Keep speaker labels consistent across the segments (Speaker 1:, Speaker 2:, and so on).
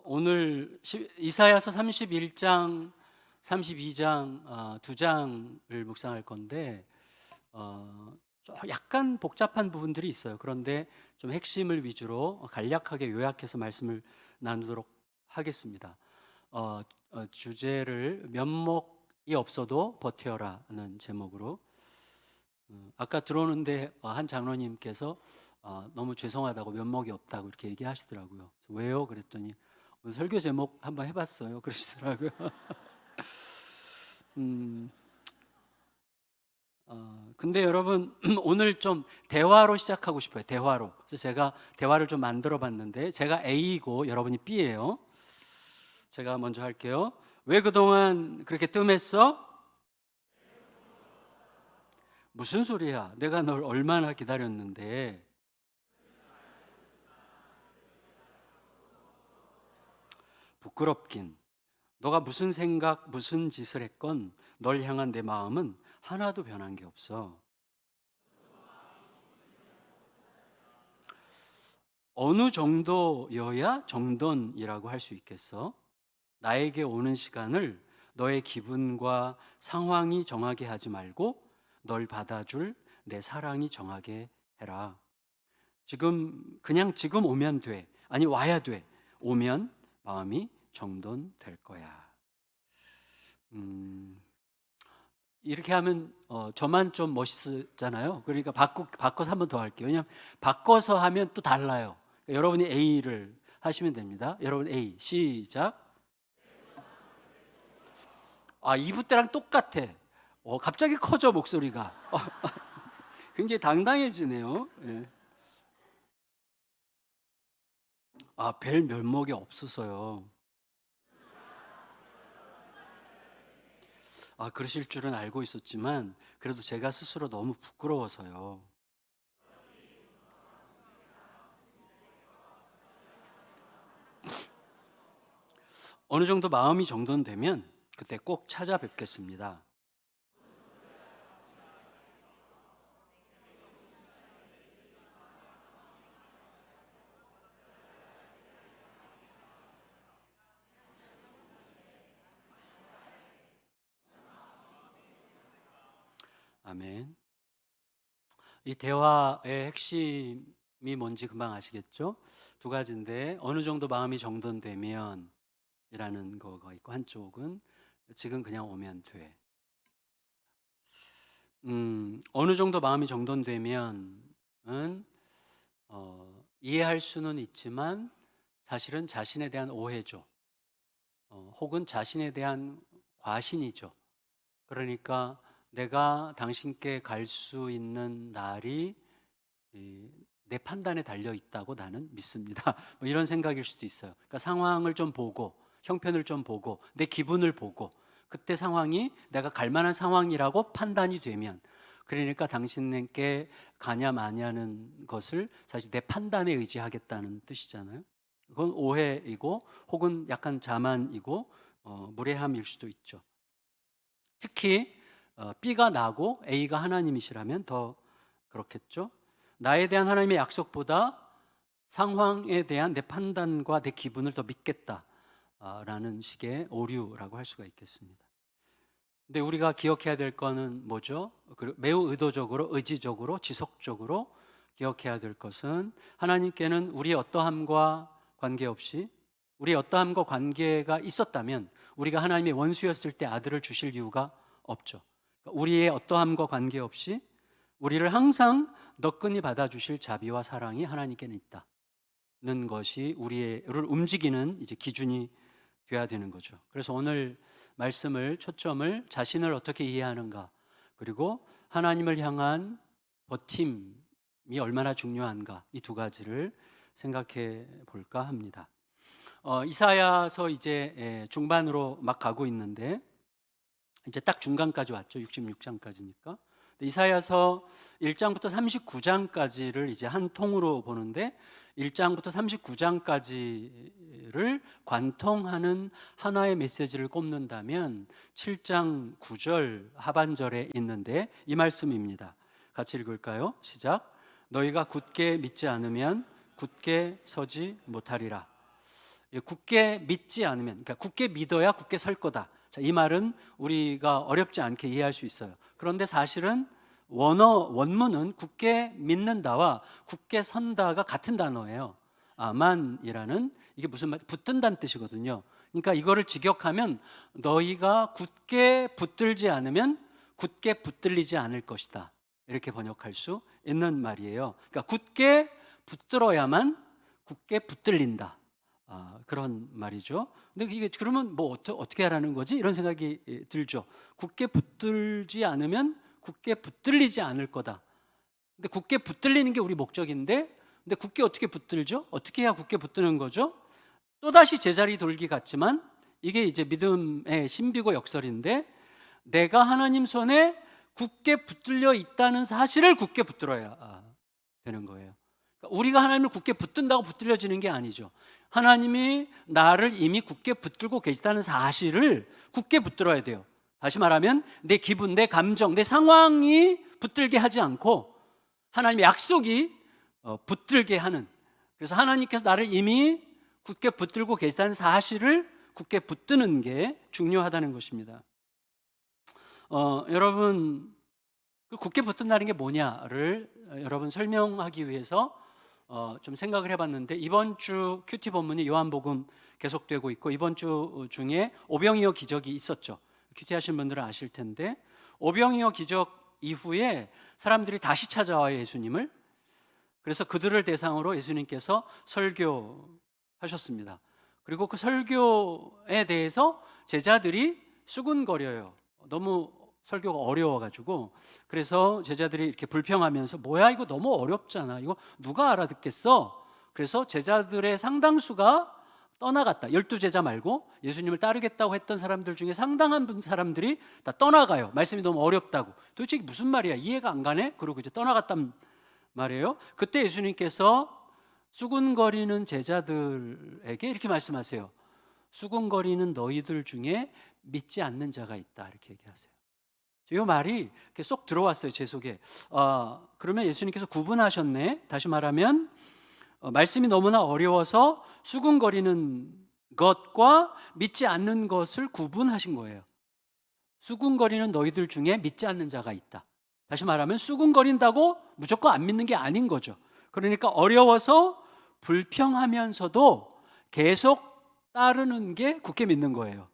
Speaker 1: 오늘 이사야서 31장, 32장 두 장을 묵상할 건데 약간 복잡한 부분들이 있어요. 그런데 좀 핵심을 위주로 간략하게 요약해서 말씀을 나누도록 하겠습니다. 주제를 면목이 없어도 버텨라는 제목으로 아까 들어오는데 한 장로님께서 너무 죄송하다고 면목이 없다고 이렇게 얘기하시더라고요. 왜요? 그랬더니 오늘 설교 제목 한번 해봤어요. 그러시더라고요. 근데 여러분 오늘 좀 대화로 시작하고 싶어요. 대화로. 그래서 제가 대화를 좀 만들어 봤는데 제가 A이고 여러분이 B예요. 제가 먼저 할게요. 왜 그동안 그렇게 뜸했어? 무슨 소리야? 내가 널 얼마나 기다렸는데. 부끄럽긴. 너가 무슨 생각, 무슨 짓을 했건 널 향한 내 마음은 하나도 변한 게 없어. 어느 정도여야 정돈이라고 할 수 있겠어? 나에게 오는 시간을 너의 기분과 상황이 정하게 하지 말고 널 받아줄 내 사랑이 정하게 해라. 그냥 지금 오면 돼. 아니, 와야 돼. 오면 마음이 정돈될 거야. 이렇게 하면 저만 좀 멋있잖아요. 그러니까 바꿔서 한 번 더 할게요. 왜냐하면 바꿔서 하면 또 달라요. 그러니까 여러분이 A를 하시면 됩니다. 여러분 A 시작. 2부 때랑 똑같아. 갑자기 커져 목소리가. 굉장히 당당해지네요. 예. 별 면목이 없어서요. 그러실 줄은 알고 있었지만 그래도 제가 스스로 너무 부끄러워서요. 어느 정도 마음이 정돈되면 그때 꼭 찾아뵙겠습니다. 아멘. 이 대화의 핵심이 뭔지 금방 아시겠죠? 두 가지인데 어느 정도 마음이 정돈되면 이라는 거가 있고 한쪽은 지금 그냥 오면 돼. 어느 정도 마음이 정돈되면은 이해할 수는 있지만 사실은 자신에 대한 오해죠. 혹은 자신에 대한 과신이죠. 그러니까 내가 당신께 갈 수 있는 날이 내 판단에 달려 있다고 나는 믿습니다. 뭐 이런 생각일 수도 있어요. 그러니까 상황을 좀 보고 형편을 좀 보고 내 기분을 보고 그때 상황이 내가 갈 만한 상황이라고 판단이 되면 그러니까 당신께 가냐 마냐는 것을 사실 내 판단에 의지하겠다는 뜻이잖아요. 그건 오해이고 혹은 약간 자만이고 무례함일 수도 있죠. 특히 B가 나고 A가 하나님이시라면 더 그렇겠죠. 나에 대한 하나님의 약속보다 상황에 대한 내 판단과 내 기분을 더 믿겠다라는 식의 오류라고 할 수가 있겠습니다. 근데 우리가 기억해야 될 거는 뭐죠? 매우 의도적으로, 의지적으로, 지속적으로 기억해야 될 것은 하나님께는 우리의 어떠함과 관계없이 우리의 어떠함과 관계가 있었다면 우리가 하나님의 원수였을 때 아들을 주실 이유가 없죠. 그러니까 우리의 어떠함과 관계없이 우리를 항상 너끈히 받아주실 자비와 사랑이 하나님께는 있다는 것이 우리를 움직이는 이제 기준이 돼야 되는 거죠. 그래서 오늘 말씀을 초점을 자신을 어떻게 이해하는가 그리고 하나님을 향한 버팀이 얼마나 중요한가 이 두 가지를 생각해 볼까 합니다. 이사야서 이제 중반으로 막 가고 있는데 이제 딱 중간까지 왔죠. 66장까지니까. 이사야서 1장부터 39장까지를 이제 한 통으로 보는데 1장부터 39장까지를 관통하는 하나의 메시지를 꼽는다면 7장 9절 하반절에 있는데 이 말씀입니다. 같이 읽을까요? 시작. 너희가 굳게 믿지 않으면 굳게 서지 못하리라. 굳게 믿지 않으면, 그러니까 굳게 믿어야 굳게 설 거다. 자, 이 말은 우리가 어렵지 않게 이해할 수 있어요. 그런데 사실은 원문은 굳게 믿는다와 굳게 선다가 같은 단어예요. 아만이라는, 이게 무슨 말, 붙든다는 뜻이거든요. 그러니까 이거를 직역하면 너희가 굳게 붙들지 않으면 굳게 붙들리지 않을 것이다, 이렇게 번역할 수 있는 말이에요. 그러니까 굳게 붙들어야만 굳게 붙들린다, 그런 말이죠. 근데 이게 그러면 뭐 어떻게 하라는 거지? 이런 생각이 들죠. 굳게 붙들지 않으면 굳게 붙들리지 않을 거다. 근데 굳게 붙들리는 게 우리 목적인데, 근데 굳게 어떻게 붙들죠? 어떻게 해야 굳게 붙드는 거죠? 또다시 제자리 돌기 같지만 이게 이제 믿음의 신비고 역설인데, 내가 하나님 손에 굳게 붙들려 있다는 사실을 굳게 붙들어야 되는 거예요. 그러니까 우리가 하나님을 굳게 붙든다고 붙들려지는 게 아니죠. 하나님이 나를 이미 굳게 붙들고 계시다는 사실을 굳게 붙들어야 돼요. 다시 말하면 내 기분, 내 감정, 내 상황이 붙들게 하지 않고 하나님의 약속이 붙들게 하는, 그래서 하나님께서 나를 이미 굳게 붙들고 계시다는 사실을 굳게 붙드는 게 중요하다는 것입니다. 여러분, 그 굳게 붙든다는 게 뭐냐를 여러분 설명하기 위해서 좀 생각을 해봤는데, 이번 주 큐티 본문이 요한복음 계속되고 있고, 이번 주 중에 오병이어 기적이 있었죠. 큐티 하신 분들은 아실 텐데, 오병이어 기적 이후에 사람들이 다시 찾아와요, 예수님을. 그래서 그들을 대상으로 예수님께서 설교하셨습니다. 그리고 그 설교에 대해서 제자들이 수군거려요. 너무 설교가 어려워가지고. 그래서 제자들이 이렇게 불평하면서, 뭐야 이거 너무 어렵잖아, 이거 누가 알아듣겠어? 그래서 제자들의 상당수가 떠나갔다. 12제자 말고 예수님을 따르겠다고 했던 사람들 중에 상당한 사람들이 다 떠나가요. 말씀이 너무 어렵다고. 도대체 이게 무슨 말이야, 이해가 안 가네? 그러고 이제 떠나갔단 말이에요. 그때 예수님께서 수군거리는 제자들에게 이렇게 말씀하세요. 수군거리는 너희들 중에 믿지 않는 자가 있다, 이렇게 얘기하세요. 이 말이 이렇게 쏙 들어왔어요, 제 속에. 그러면 예수님께서 구분하셨네. 다시 말하면 말씀이 너무나 어려워서 수군거리는 것과 믿지 않는 것을 구분하신 거예요. 수군거리는 너희들 중에 믿지 않는 자가 있다. 다시 말하면 수군거린다고 무조건 안 믿는 게 아닌 거죠. 그러니까 어려워서 불평하면서도 계속 따르는 게 굳게 믿는 거예요.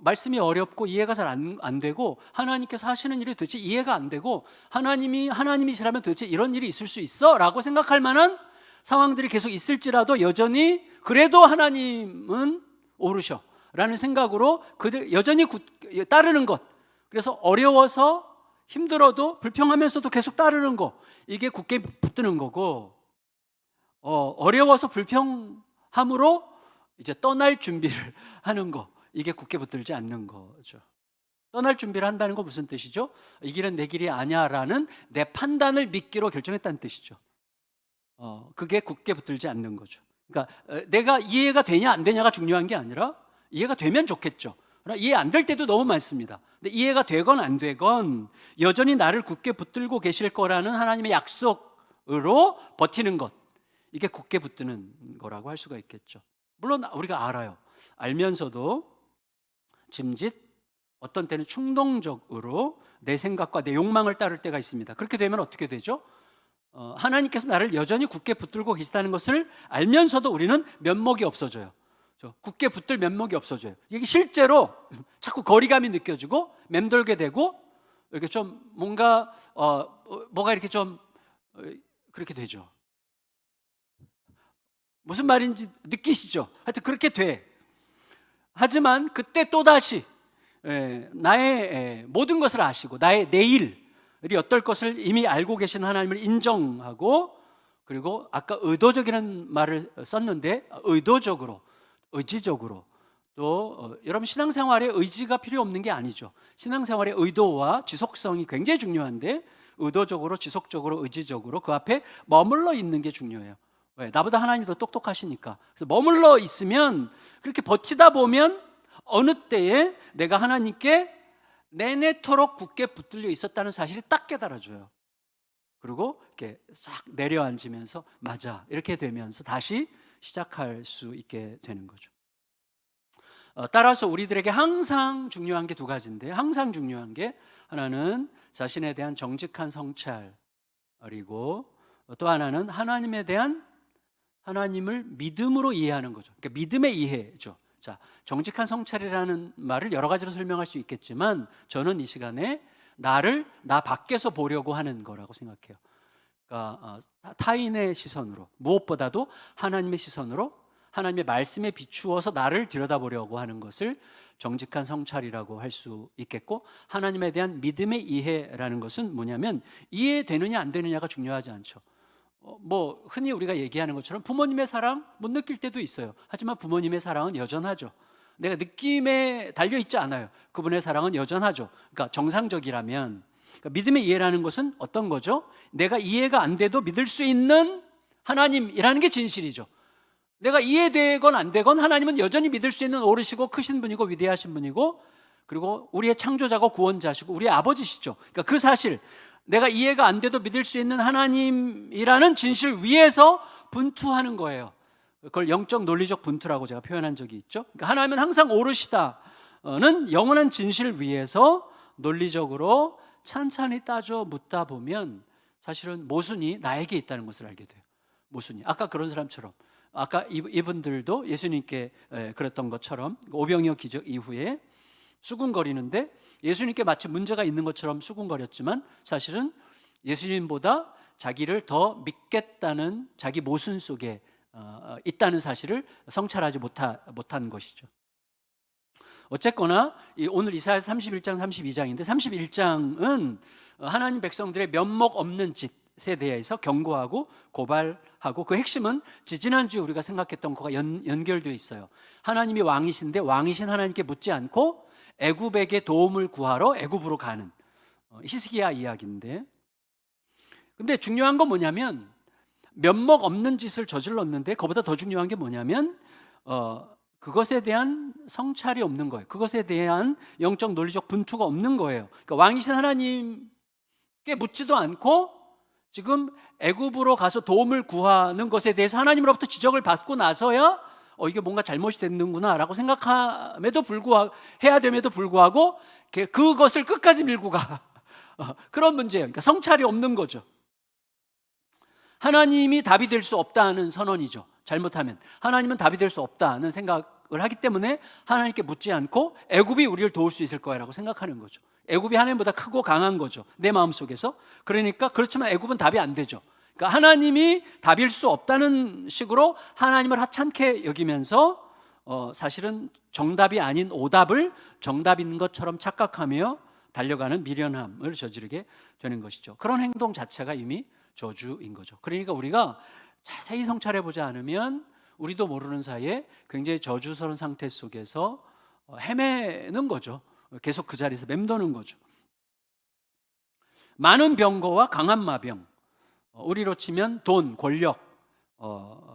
Speaker 1: 말씀이 어렵고 이해가 잘 안 되고, 하나님께서 하시는 일이 도대체 이해가 안 되고, 하나님이시라면 도대체 이런 일이 있을 수 있어? 라고 생각할 만한 상황들이 계속 있을지라도 여전히 그래도 하나님은 옳으셔 라는 생각으로 여전히 따르는 것. 그래서 어려워서 힘들어도 불평하면서도 계속 따르는 거, 이게 굳게 붙드는 거고, 어려워서 불평함으로 이제 떠날 준비를 하는 거, 이게 굳게 붙들지 않는 거죠. 떠날 준비를 한다는 건 무슨 뜻이죠? 이 길은 내 길이 아니야라는 내 판단을 믿기로 결정했다는 뜻이죠. 그게 굳게 붙들지 않는 거죠. 그러니까 내가 이해가 되냐 안 되냐가 중요한 게 아니라, 이해가 되면 좋겠죠. 그러나 이해 안 될 때도 너무 많습니다. 근데 이해가 되건 안 되건 여전히 나를 굳게 붙들고 계실 거라는 하나님의 약속으로 버티는 것, 이게 굳게 붙드는 거라고 할 수가 있겠죠. 물론 우리가 알아요. 알면서도 짐짓, 어떤 때는 충동적으로 내 생각과 내 욕망을 따를 때가 있습니다. 그렇게 되면 어떻게 되죠? 하나님께서 나를 여전히 굳게 붙들고 계시다는 것을 알면서도 우리는 면목이 없어져요. 굳게 붙들 면목이 없어져요. 이게 실제로 자꾸 거리감이 느껴지고 맴돌게 되고, 이렇게 좀 뭔가 뭐가 이렇게 좀 그렇게 되죠. 무슨 말인지 느끼시죠? 하여튼 그렇게 돼. 하지만 그때 또다시 나의 모든 것을 아시고 나의 내일이 어떨 것을 이미 알고 계신 하나님을 인정하고, 그리고 아까 의도적이라는 말을 썼는데, 의도적으로, 의지적으로, 또 여러분 신앙생활에 의지가 필요 없는 게 아니죠. 신앙생활의 의도와 지속성이 굉장히 중요한데, 의도적으로, 지속적으로, 의지적으로 그 앞에 머물러 있는 게 중요해요. 왜? 나보다 하나님이 더 똑똑하시니까. 그래서 머물러 있으면, 그렇게 버티다 보면 어느 때에 내가 하나님께 내내토록 굳게 붙들려 있었다는 사실이 딱 깨달아져요. 그리고 이렇게 싹 내려앉으면서, 맞아, 이렇게 되면서 다시 시작할 수 있게 되는 거죠. 따라서 우리들에게 항상 중요한 게 두 가지인데, 항상 중요한 게 하나는 자신에 대한 정직한 성찰, 그리고 또 하나는 하나님에 대한 하나님을 믿음으로 이해하는 거죠. 그러니까 믿음의 이해죠. 자, 정직한 성찰이라는 말을 여러 가지로 설명할 수 있겠지만 저는 이 시간에 나를 나 밖에서 보려고 하는 거라고 생각해요. 그러니까 타인의 시선으로, 무엇보다도 하나님의 시선으로, 하나님의 말씀에 비추어서 나를 들여다보려고 하는 것을 정직한 성찰이라고 할 수 있겠고, 하나님에 대한 믿음의 이해라는 것은 뭐냐면 이해되느냐 안 되느냐가 중요하지 않죠. 뭐 흔히 우리가 얘기하는 것처럼 부모님의 사랑 못 느낄 때도 있어요. 하지만 부모님의 사랑은 여전하죠. 내가 느낌에 달려 있지 않아요. 그분의 사랑은 여전하죠. 그러니까 정상적이라면, 그러니까 믿음의 이해라는 것은 어떤 거죠? 내가 이해가 안 돼도 믿을 수 있는 하나님이라는 게 진실이죠. 내가 이해되건 안 되건 하나님은 여전히 믿을 수 있는 오르시고 크신 분이고 위대하신 분이고, 그리고 우리의 창조자고 구원자시고 우리의 아버지시죠. 그러니까 그 사실, 내가 이해가 안 돼도 믿을 수 있는 하나님이라는 진실 위에서 분투하는 거예요. 그걸 영적 논리적 분투라고 제가 표현한 적이 있죠. 그러니까 하나님은 항상 오르시다는 영원한 진실 위에서 논리적으로 찬찬히 따져 묻다 보면 사실은 모순이 나에게 있다는 것을 알게 돼요. 모순이. 아까 그런 사람처럼, 아까 이분들도 예수님께 그랬던 것처럼 오병이어 기적 이후에 수군거리는데 예수님께 마치 문제가 있는 것처럼 수군거렸지만 사실은 예수님보다 자기를 더 믿겠다는 자기 모순 속에 있다는 사실을 성찰하지 못한 것이죠. 어쨌거나 오늘 이사야서 31장 32장인데 31장은 하나님 백성들의 면목 없는 짓에 대해서 경고하고 고발하고, 그 핵심은 지난주에 우리가 생각했던 거가 연결되어 있어요. 하나님이 왕이신데 왕이신 하나님께 묻지 않고 애굽에게 도움을 구하러 애굽으로 가는 히스기야 이야기인데, 근데 중요한 건 뭐냐면 면목 없는 짓을 저질렀는데 그보다 더 중요한 게 뭐냐면 그것에 대한 성찰이 없는 거예요. 그것에 대한 영적 논리적 분투가 없는 거예요. 그러니까 왕이신 하나님께 묻지도 않고 지금 애굽으로 가서 도움을 구하는 것에 대해서 하나님으로부터 지적을 받고 나서야 이게 뭔가 잘못이 됐는구나 라고 생각함에도 불구하고, 해야 됨에도 불구하고 그것을 끝까지 밀고 가. 그런 문제예요. 그러니까 성찰이 없는 거죠. 하나님이 답이 될 수 없다는 선언이죠. 잘못하면 하나님은 답이 될 수 없다는 생각을 하기 때문에 하나님께 묻지 않고 애굽이 우리를 도울 수 있을 거라고 생각하는 거죠. 애굽이 하나님보다 크고 강한 거죠, 내 마음속에서. 그러니까 그렇지만 애굽은 답이 안 되죠. 그러니까 하나님이 답일 수 없다는 식으로 하나님을 하찮게 여기면서 사실은 정답이 아닌 오답을 정답인 것처럼 착각하며 달려가는 미련함을 저지르게 되는 것이죠. 그런 행동 자체가 이미 저주인 거죠. 그러니까 우리가 자세히 성찰해 보지 않으면 우리도 모르는 사이에 굉장히 저주스러운 상태 속에서 헤매는 거죠. 계속 그 자리에서 맴도는 거죠. 많은 병거와 강한 마병, 우리로 치면 돈, 권력,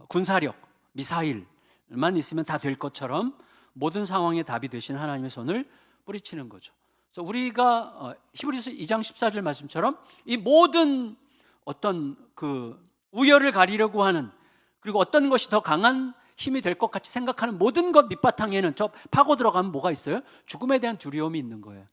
Speaker 1: 군사력, 미사일만 있으면 다 될 것처럼 모든 상황에 답이 되신 하나님의 손을 뿌리치는 거죠. 그래서 우리가 히브리서 2장 14절 말씀처럼 이 모든 어떤 그 우열을 가리려고 하는, 그리고 어떤 것이 더 강한 힘이 될 것 같이 생각하는 모든 것 밑바탕에는, 저 파고 들어가면 뭐가 있어요? 죽음에 대한 두려움이 있는 거예요.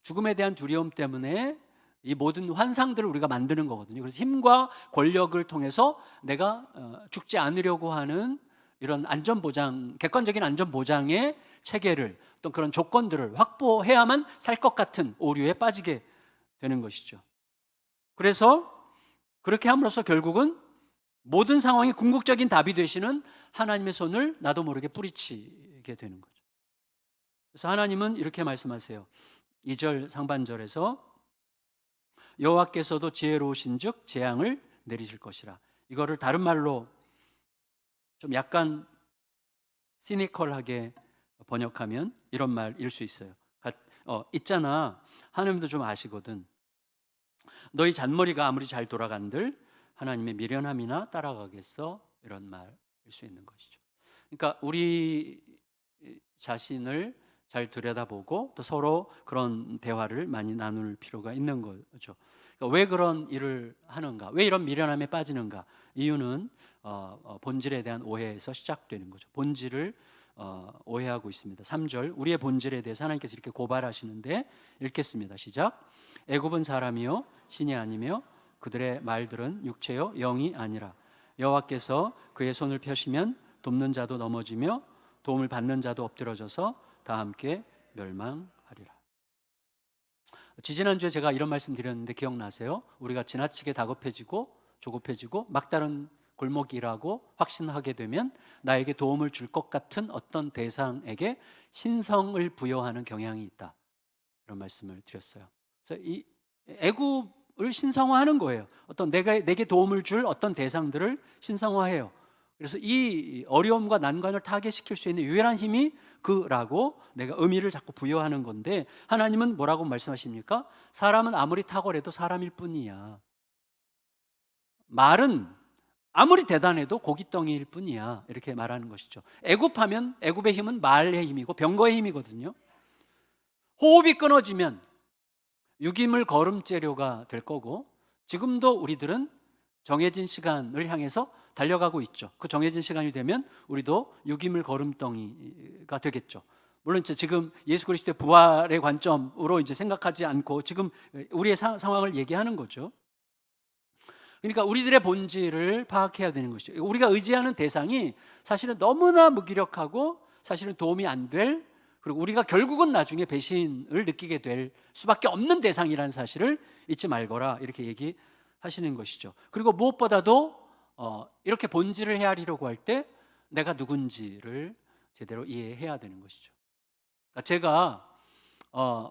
Speaker 1: 죽음에 대한 두려움 때문에 이 모든 환상들을 우리가 만드는 거거든요. 그래서 힘과 권력을 통해서 내가 죽지 않으려고 하는 이런 안전보장, 객관적인 안전보장의 체계를, 또 그런 조건들을 확보해야만 살 것 같은 오류에 빠지게 되는 것이죠. 그래서 그렇게 함으로써 결국은 모든 상황에 궁극적인 답이 되시는 하나님의 손을 나도 모르게 뿌리치게 되는 거죠. 그래서 하나님은 이렇게 말씀하세요. 2절 상반절에서 여호와께서도 지혜로우신즉 재앙을 내리실 것이라. 이거를 다른 말로 좀 약간 시니컬하게 번역하면 이런 말일 수 있어요. 있잖아, 하나님도 좀 아시거든. 너희 잔머리가 아무리 잘 돌아간들 하나님의 미련함이나 따라가겠어? 이런 말일 수 있는 것이죠. 그러니까 우리 자신을 잘 들여다보고 또 서로 그런 대화를 많이 나눌 필요가 있는 거죠. 그러니까 왜 그런 일을 하는가? 왜 이런 미련함에 빠지는가? 이유는 본질에 대한 오해에서 시작되는 거죠. 본질을 오해하고 있습니다. 3절, 우리의 본질에 대해서 하나님께서 이렇게 고발하시는데 읽겠습니다. 시작. 애굽은 사람이요 신이 아니며 그들의 말들은 육체요 영이 아니라 여호와께서 그의 손을 펴시면 돕는 자도 넘어지며 도움을 받는 자도 엎드러져서 다 함께 멸망하리라. 지지난주에 제가 이런 말씀 드렸는데 기억나세요? 우리가 지나치게 다급해지고 조급해지고 막다른 골목이라고 확신하게 되면 나에게 도움을 줄 것 같은 어떤 대상에게 신성을 부여하는 경향이 있다, 이런 말씀을 드렸어요. 그래서 이 애굽을 신성화하는 거예요. 어떤 내게 도움을 줄 어떤 대상들을 신성화해요. 그래서 이 어려움과 난관을 타개시킬 수 있는 유일한 힘이 그라고 내가 의미를 자꾸 부여하는 건데, 하나님은 뭐라고 말씀하십니까? 사람은 아무리 탁월해도 사람일 뿐이야. 말은 아무리 대단해도 고깃덩이일 뿐이야, 이렇게 말하는 것이죠. 애굽하면 애굽의 힘은 말의 힘이고 병거의 힘이거든요. 호흡이 끊어지면 유기물 거름재료가 될 거고, 지금도 우리들은 정해진 시간을 향해서 달려가고 있죠. 그 정해진 시간이 되면 우리도 유기물 거름덩이가 되겠죠. 물론 이제 지금 예수 그리스도의 부활의 관점으로 이제 생각하지 않고 지금 우리의 상황을 얘기하는 거죠. 그러니까 우리들의 본질을 파악해야 되는 것이죠. 우리가 의지하는 대상이 사실은 너무나 무기력하고 사실은 도움이 안 될, 그리고 우리가 결국은 나중에 배신을 느끼게 될 수밖에 없는 대상이라는 사실을 잊지 말거라, 이렇게 얘기하시는 것이죠. 그리고 무엇보다도 이렇게 본질을 헤아리려고 할 때 내가 누군지를 제대로 이해해야 되는 것이죠. 그러니까 제가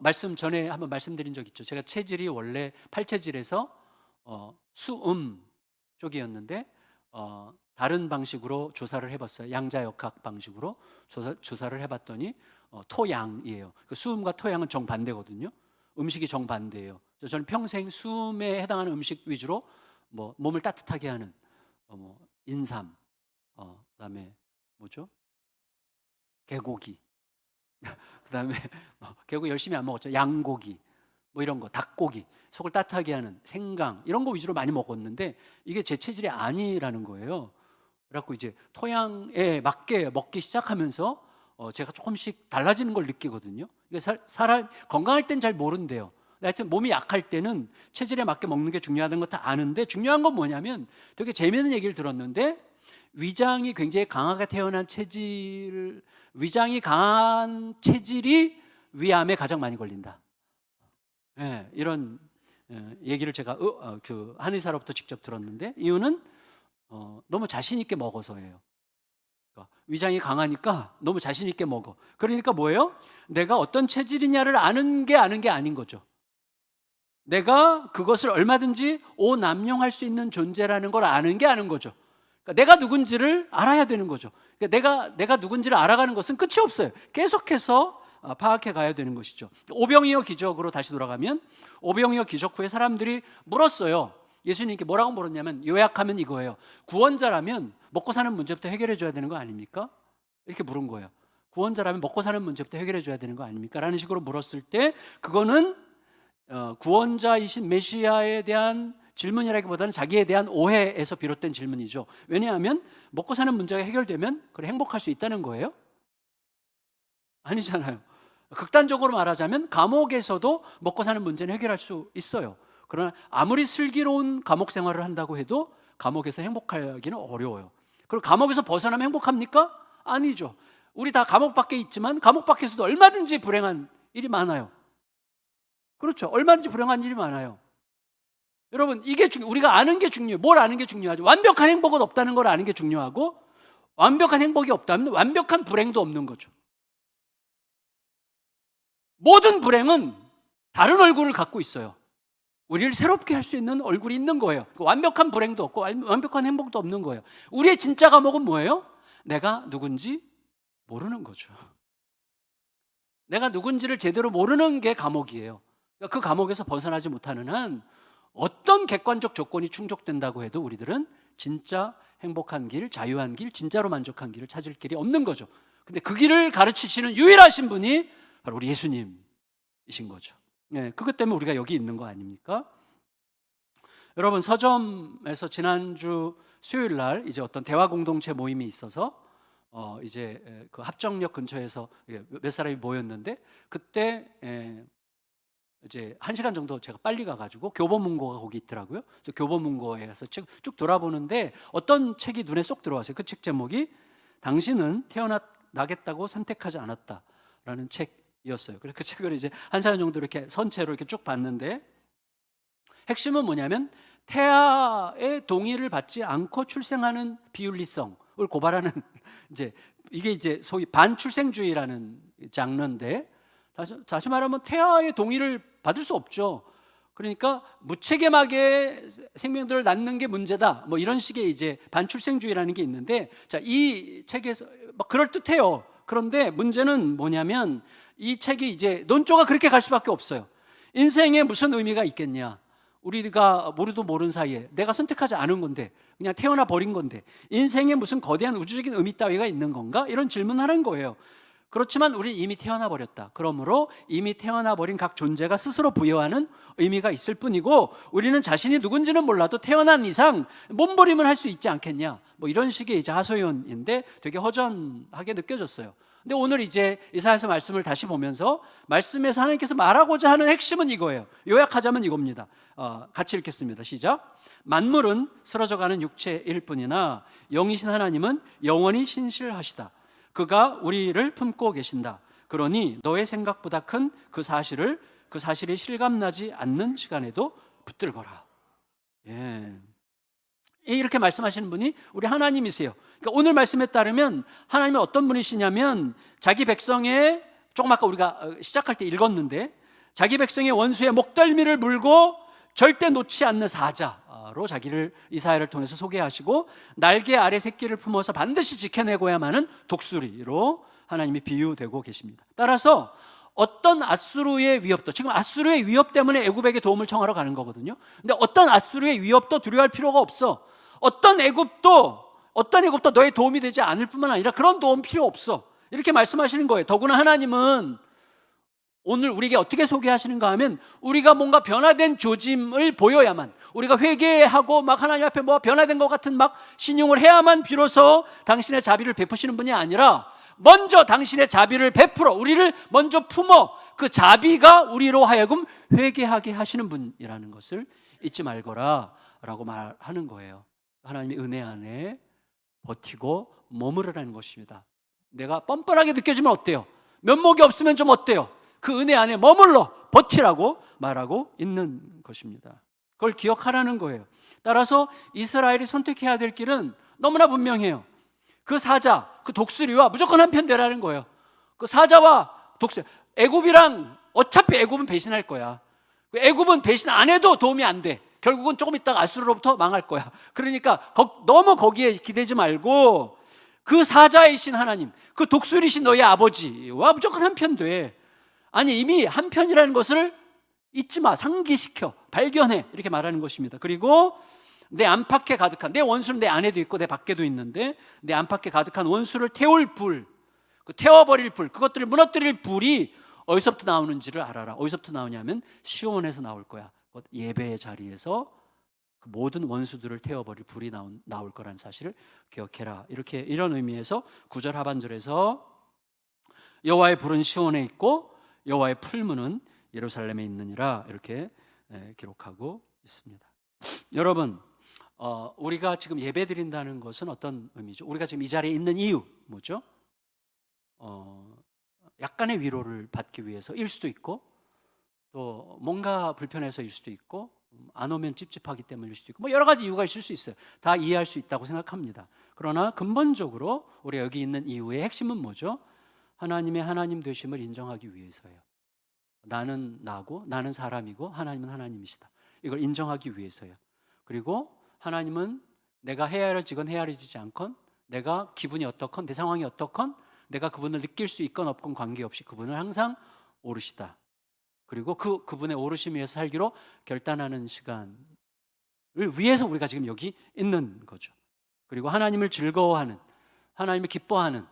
Speaker 1: 말씀 전에 한번 말씀드린 적 있죠. 제가 체질이 원래 팔체질에서 수음 쪽이었는데 다른 방식으로 조사를 해봤어요. 양자역학 방식으로 조사를 해봤더니 토양이에요. 그 수음과 토양은 정반대거든요. 음식이 정반대예요. 저는 평생 수음에 해당하는 음식 위주로 몸을 따뜻하게 하는 인삼, 그다음에 뭐죠? 개고기, 그다음에 개고기 열심히 안 먹었죠. 양고기, 이런 거, 닭고기, 속을 따뜻하게 하는 생강, 이런 거 위주로 많이 먹었는데 이게 제 체질이 아니라는 거예요. 그래갖고 이제 토양에 맞게 먹기 시작하면서 제가 조금씩 달라지는 걸 느끼거든요. 이게 사람 건강할 땐 잘 모른대요. 하여튼 몸이 약할 때는 체질에 맞게 먹는 게 중요하다는 거 다 아는데, 중요한 건 뭐냐면 되게 재미있는 얘기를 들었는데, 위장이 굉장히 강하게 태어난 위장이 강한 체질이 위암에 가장 많이 걸린다. 네, 이런 얘기를 제가 그 한의사로부터 직접 들었는데, 이유는 너무 자신 있게 먹어서예요. 그러니까 위장이 강하니까 너무 자신 있게 먹어. 그러니까 뭐예요? 내가 어떤 체질이냐를 아는 게 아닌 거죠. 내가 그것을 얼마든지 오남용할 수 있는 존재라는 걸 아는 게 아는 거죠. 그러니까 내가 누군지를 알아야 되는 거죠. 그러니까 내가 누군지를 알아가는 것은 끝이 없어요. 계속해서 파악해 가야 되는 것이죠. 오병이어 기적으로 다시 돌아가면, 오병이어 기적 후에 사람들이 물었어요. 예수님께 뭐라고 물었냐면, 요약하면 이거예요. 구원자라면 먹고 사는 문제부터 해결해 줘야 되는 거 아닙니까? 이렇게 물은 거예요. 구원자라면 먹고 사는 문제부터 해결해 줘야 되는 거 아닙니까? 라는 식으로 물었을 때, 그거는 구원자이신 메시아에 대한 질문이라기보다는 자기에 대한 오해에서 비롯된 질문이죠. 왜냐하면 먹고 사는 문제가 해결되면 그래 행복할 수 있다는 거예요? 아니잖아요. 극단적으로 말하자면 감옥에서도 먹고 사는 문제는 해결할 수 있어요. 그러나 아무리 슬기로운 감옥 생활을 한다고 해도 감옥에서 행복하기는 어려워요. 그리고 감옥에서 벗어나면 행복합니까? 아니죠. 우리 다 감옥 밖에 있지만 감옥 밖에서도 얼마든지 불행한 일이 많아요. 그렇죠. 얼마든지 불행한 일이 많아요. 여러분, 이게 우리가 아는 게 중요해요. 뭘 아는 게 중요하죠? 완벽한 행복은 없다는 걸 아는 게 중요하고, 완벽한 행복이 없다면 완벽한 불행도 없는 거죠. 모든 불행은 다른 얼굴을 갖고 있어요. 우리를 새롭게 할 수 있는 얼굴이 있는 거예요. 완벽한 불행도 없고 완벽한 행복도 없는 거예요. 우리의 진짜 감옥은 뭐예요? 내가 누군지 모르는 거죠. 내가 누군지를 제대로 모르는 게 감옥이에요. 그 감옥에서 벗어나지 못하는 한 어떤 객관적 조건이 충족된다고 해도 우리들은 진짜 행복한 길, 자유한 길, 진짜로 만족한 길을 찾을 길이 없는 거죠. 근데 그 길을 가르치시는 유일하신 분이 바로 우리 예수님이신 거죠. 네, 그것 때문에 우리가 여기 있는 거 아닙니까? 여러분, 서점에서 지난주 수요일 날 이제 어떤 대화 공동체 모임이 있어서 이제 그 합정역 근처에서 몇 사람이 모였는데, 그때 이제 1시간 정도 제가 빨리 가가지고 교보문고가 거기 있더라고요. 그래서 교보문고에 가서 쭉 돌아보는데 어떤 책이 눈에 쏙 들어왔어요. 그 책 제목이 당신은 태어나겠다고 선택하지 않았다라는 책이었어요. 그래서 그 책을 이제 1시간 정도 이렇게 선체로 이렇게 쭉 봤는데, 핵심은 뭐냐면 태아의 동의를 받지 않고 출생하는 비윤리성을 고발하는 이제 이게 이제 소위 반출생주의라는 장르인데, 다시 말하면 태아의 동의를 받을 수 없죠. 그러니까 무책임하게 생명들을 낳는 게 문제다, 뭐 이런 식의 이제 반출생주의라는 게 있는데, 자, 이 책에서 막 그럴듯해요. 그런데 문제는 뭐냐면 이 책이 이제 논조가 그렇게 갈 수밖에 없어요. 인생에 무슨 의미가 있겠냐? 우리가 모르도 모르는 사이에 내가 선택하지 않은 건데, 그냥 태어나 버린 건데 인생에 무슨 거대한 우주적인 의미 따위가 있는 건가? 이런 질문하는 거예요. 그렇지만 우리 이미 태어나 버렸다. 그러므로 이미 태어나 버린 각 존재가 스스로 부여하는 의미가 있을 뿐이고, 우리는 자신이 누군지는 몰라도 태어난 이상 몸부림을 할 수 있지 않겠냐, 뭐 이런 식의 이제 하소연인데 되게 허전하게 느껴졌어요. 근데 오늘 이제 이사야서 말씀을 다시 보면서 말씀에서 하나님께서 말하고자 하는 핵심은 이거예요. 요약하자면 이겁니다. 같이 읽겠습니다. 시작. 만물은 쓰러져가는 육체일 뿐이나 영이신 하나님은 영원히 신실하시다. 그가 우리를 품고 계신다. 그러니 너의 생각보다 큰 그 사실이 실감나지 않는 시간에도 붙들거라. 예. 이렇게 말씀하시는 분이 우리 하나님이세요. 그러니까 오늘 말씀에 따르면 하나님이 어떤 분이시냐면, 자기 백성의, 조금 아까 우리가 시작할 때 읽었는데, 자기 백성의 원수의 목덜미를 물고 절대 놓지 않는 사자로 자기를, 이사야를 통해서 소개하시고, 날개 아래 새끼를 품어서 반드시 지켜내고야만은 독수리로 하나님이 비유되고 계십니다. 따라서 어떤 아수르의 위협도, 지금 아수르의 위협 때문에 애굽에게 도움을 청하러 가는 거거든요. 근데 어떤 아수르의 위협도 두려워할 필요가 없어. 어떤 애굽도 너의 도움이 되지 않을 뿐만 아니라 그런 도움 필요 없어, 이렇게 말씀하시는 거예요. 더구나 하나님은 오늘 우리에게 어떻게 소개하시는가 하면, 우리가 뭔가 변화된 조짐을 보여야만, 우리가 회개하고 막 하나님 앞에 뭐 변화된 것 같은 막 신용을 해야만 비로소 당신의 자비를 베푸시는 분이 아니라, 먼저 당신의 자비를 베풀어 우리를 먼저 품어 그 자비가 우리로 하여금 회개하게 하시는 분이라는 것을 잊지 말거라 라고 말하는 거예요. 하나님의 은혜 안에 버티고 머무르라는 것입니다. 내가 뻔뻔하게 느껴지면 어때요? 면목이 없으면 좀 어때요? 그 은혜 안에 머물러 버티라고 말하고 있는 것입니다. 그걸 기억하라는 거예요. 따라서 이스라엘이 선택해야 될 길은 너무나 분명해요. 그 사자, 그 독수리와 무조건 한편 되라는 거예요. 그 사자와 독수리, 애굽이랑 어차피 애굽은 배신할 거야. 애굽은 배신 안 해도 도움이 안 돼. 결국은 조금 있다가 아수르로부터 망할 거야. 그러니까 너무 거기에 기대지 말고, 그 사자이신 하나님, 그 독수리신 너희 아버지와 무조건 한편 돼. 아니, 이미 한편이라는 것을 잊지 마, 상기시켜, 발견해, 이렇게 말하는 것입니다. 그리고 내 안팎에 가득한, 내 원수는 내 안에도 있고 내 밖에도 있는데, 내 안팎에 가득한 원수를 태울 불, 그 태워버릴 불, 그것들을 무너뜨릴 불이 어디서부터 나오는지를 알아라. 어디서부터 나오냐면 시온에서 나올 거야. 예배의 자리에서 그 모든 원수들을 태워버릴 불이 나올 거라는 사실을 기억해라. 이런 의미에서 9절 하반절에서 여호와의 불은 시온에 있고 여호와의 풀무는 예루살렘에 있느니라, 이렇게 기록하고 있습니다. 여러분, 우리가 지금 예배 드린다는 것은 어떤 의미죠? 우리가 지금 이 자리에 있는 이유 뭐죠? 약간의 위로를 받기 위해서일 수도 있고, 또 뭔가 불편해서일 수도 있고, 안 오면 찝찝하기 때문일 수도 있고, 뭐 여러 가지 이유가 있을 수 있어요. 다 이해할 수 있다고 생각합니다. 그러나 근본적으로 우리가 여기 있는 이유의 핵심은 뭐죠? 하나님의 하나님 되심을 인정하기 위해서예요. 나는 나고, 나는 사람이고, 하나님은 하나님이시다, 이걸 인정하기 위해서예요. 그리고 하나님은 내가 헤아려지건 헤아려지지 않건, 내가 기분이 어떻건, 내 상황이 어떻건, 내가 그분을 느낄 수 있건 없건 관계없이 그분을 항상 오르시다. 그리고 그분의 오르심 위에서 살기로 결단하는 시간을 위해서 우리가 지금 여기 있는 거죠. 그리고 하나님을 즐거워하는, 하나님을 기뻐하는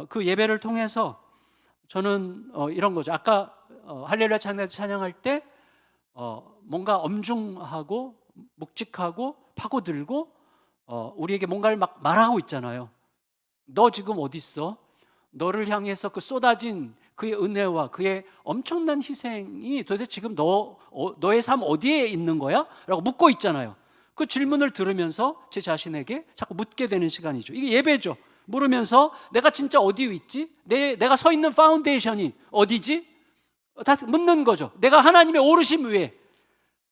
Speaker 1: 그 예배를 통해서 저는 이런 거죠. 아까 할렐루야 찬양할 때 뭔가 엄중하고 묵직하고 파고들고 우리에게 뭔가를 막 말하고 있잖아요. 너 지금 어디 있어? 너를 향해서 그 쏟아진 그의 은혜와 그의 엄청난 희생이 도대체 지금 너의 삶 어디에 있는 거야? 라고 묻고 있잖아요. 그 질문을 들으면서 제 자신에게 자꾸 묻게 되는 시간이죠. 이게 예배죠. 물으면서 내가 진짜 어디 있지? 내가 서 있는 파운데이션이 어디지? 다 묻는 거죠. 내가 하나님의 오르심 위에,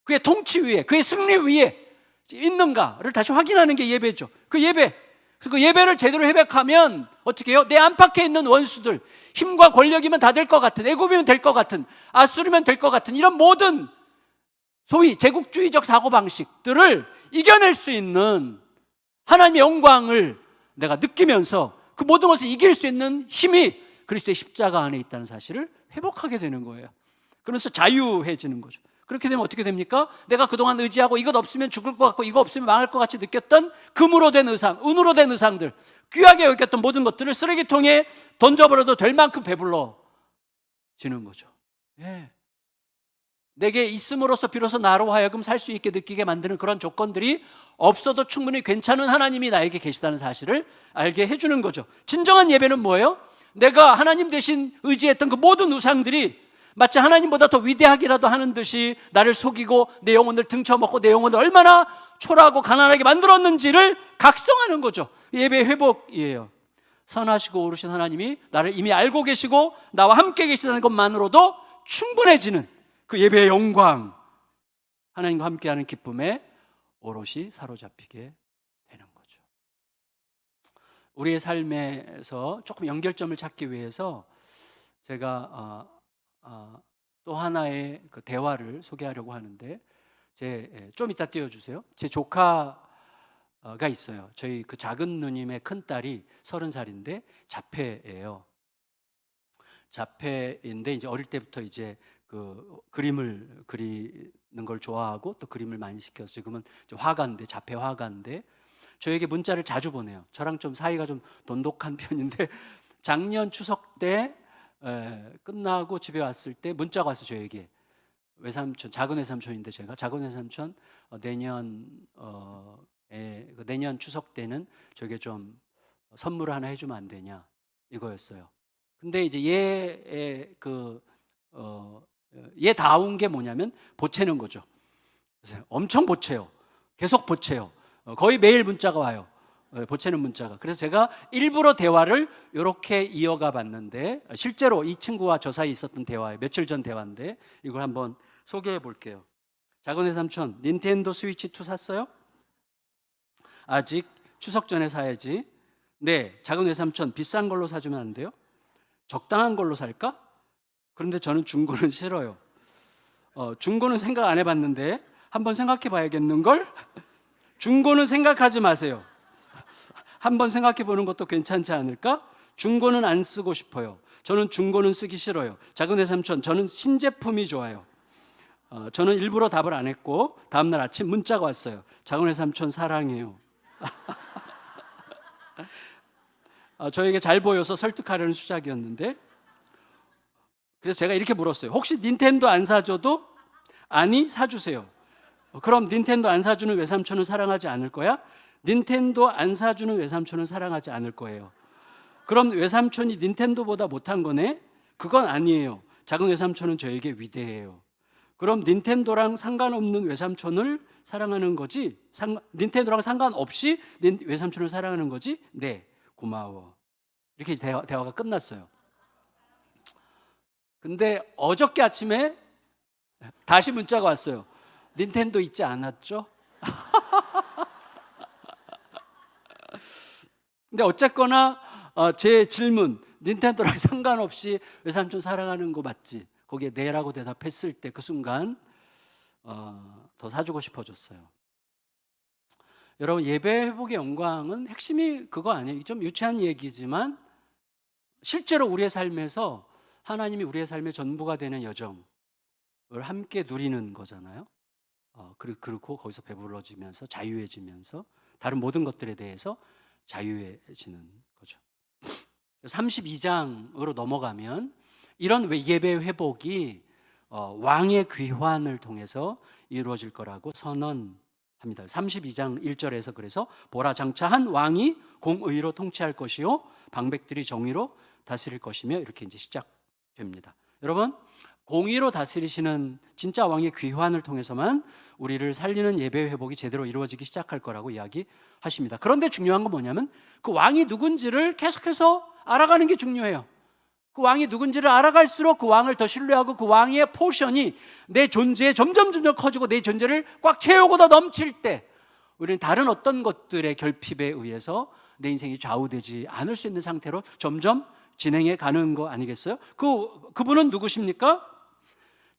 Speaker 1: 그의 통치 위에, 그의 승리 위에 있는가를 다시 확인하는 게 예배죠. 그 예배. 그래서 그 예배를 제대로 회복하면 어떻게 해요? 내 안팎에 있는 원수들, 힘과 권력이면 다 될 것 같은, 애굽이면 될 것 같은, 아수르면 될 것 같은 이런 모든 소위 제국주의적 사고방식들을 이겨낼 수 있는 하나님의 영광을 내가 느끼면서 그 모든 것을 이길 수 있는 힘이 그리스도의 십자가 안에 있다는 사실을 회복하게 되는 거예요. 그러면서 자유해지는 거죠. 그렇게 되면 어떻게 됩니까? 내가 그동안 의지하고 이것 없으면 죽을 것 같고 이거 없으면 망할 것 같이 느꼈던 금으로 된 의상, 은으로 된 의상들, 귀하게 여겼던 모든 것들을 쓰레기통에 던져버려도 될 만큼 배불러지는 거죠. 예. 내게 있음으로써 비로소 나로 하여금 살 수 있게 느끼게 만드는 그런 조건들이 없어도 충분히 괜찮은 하나님이 나에게 계시다는 사실을 알게 해주는 거죠. 진정한 예배는 뭐예요? 내가 하나님 대신 의지했던 그 모든 우상들이 마치 하나님보다 더 위대하기라도 하는 듯이 나를 속이고 내 영혼을 등쳐먹고 내 영혼을 얼마나 초라하고 가난하게 만들었는지를 각성하는 거죠. 예배의 회복이에요. 선하시고 오르신 하나님이 나를 이미 알고 계시고 나와 함께 계시다는 것만으로도 충분해지는 그 예배의 영광, 하나님과 함께하는 기쁨에 오롯이 사로잡히게 되는 거죠. 우리의 삶에서 조금 연결점을 찾기 위해서 제가 또 하나의 그 대화를 소개하려고 하는데, 좀 이따 띄워주세요. 제 조카가 있어요. 저희 그 작은 누님의 큰 딸이 30살인데 자폐예요. 자폐인데 이제 어릴 때부터 이제 그 그림을 그리는 걸 좋아하고 또 그림을 많이 시켜서 지금은 화가인데, 자폐 화가인데 저에게 문자를 자주 보내요. 저랑 좀 사이가 좀 돈독한 편인데 작년 추석 때 끝나고 집에 왔을 때 문자가 왔어요. 저에게 외삼촌, 작은 외삼촌인데 제가 작은 외삼촌 내년 추석 때는 저게 좀 선물을 하나 해주면 안 되냐, 이거였어요. 근데 이제 얘 다운 게 뭐냐면 보채는 거죠. 그래서 엄청 보채요. 계속 보채요. 거의 매일 문자가 와요. 보채는 문자가. 그래서 제가 일부러 대화를 이렇게 이어가 봤는데, 실제로 이 친구와 저 사이 있었던 대화예요. 며칠 전 대화인데 이걸 한번 소개해 볼게요. 작은 외삼촌, 닌텐도 스위치 2 샀어요? 아직. 추석 전에 사야지. 네. 작은 외삼촌, 비싼 걸로 사주면 안 돼요? 적당한 걸로 살까? 그런데 저는 중고는 싫어요. 중고는 생각 안 해봤는데 한번 생각해 봐야겠는걸? 중고는 생각하지 마세요. 한번 생각해 보는 것도 괜찮지 않을까? 중고는 안 쓰고 싶어요. 저는 중고는 쓰기 싫어요. 작은 외삼촌, 저는 신제품이 좋아요. 저는 일부러 답을 안 했고 다음날 아침 문자가 왔어요. 작은 외삼촌 사랑해요. 저에게 잘 보여서 설득하려는 수작이었는데, 그래서 제가 이렇게 물었어요. 혹시 닌텐도 안 사줘도? 아니, 사주세요. 그럼 닌텐도 안 사주는 외삼촌은 사랑하지 않을 거야? 닌텐도 안 사주는 외삼촌은 사랑하지 않을 거예요. 그럼 외삼촌이 닌텐도보다 못한 거네? 그건 아니에요. 작은 외삼촌은 저에게 위대해요. 그럼 닌텐도랑 상관없는 외삼촌을 사랑하는 거지? 닌텐도랑 상관없이 외삼촌을 사랑하는 거지? 네, 고마워. 이렇게 대화가 끝났어요. 근데 어저께 아침에 다시 문자가 왔어요. 닌텐도 있지 않았죠? 근데 어쨌거나 제 질문, 닌텐도랑 상관없이 외삼촌 사랑하는 거 맞지? 거기에 네라고 대답했을 때 그 순간 더 사주고 싶어졌어요. 여러분, 예배 회복의 영광은 핵심이 그거 아니에요. 좀 유치한 얘기지만 실제로 우리의 삶에서 하나님이 우리의 삶의 전부가 되는 여정을 함께 누리는 거잖아요. 그리고 거기서 배불러지면서 자유해지면서 다른 모든 것들에 대해서 자유해지는 거죠. 32장으로 넘어가면 이런 예배 회복이 왕의 귀환을 통해서 이루어질 거라고 선언합니다. 합니다. 32장 1절에서 그래서 보라 장차 한 왕이 공의로 통치할 것이요 방백들이 정의로 다스릴 것이며 이렇게 이제 시작됩니다. 여러분, 공의로 다스리시는 진짜 왕의 귀환을 통해서만 우리를 살리는 예배 회복이 제대로 이루어지기 시작할 거라고 이야기하십니다. 그런데 중요한 건 뭐냐면 그 왕이 누군지를 계속해서 알아가는 게 중요해요. 그 왕이 누군지를 알아갈수록 그 왕을 더 신뢰하고 그 왕의 포션이 내 존재에 점점 커지고 내 존재를 꽉 채우고 더 넘칠 때 우리는 다른 어떤 것들의 결핍에 의해서 내 인생이 좌우되지 않을 수 있는 상태로 점점 진행해 가는 거 아니겠어요? 그분은 누구십니까?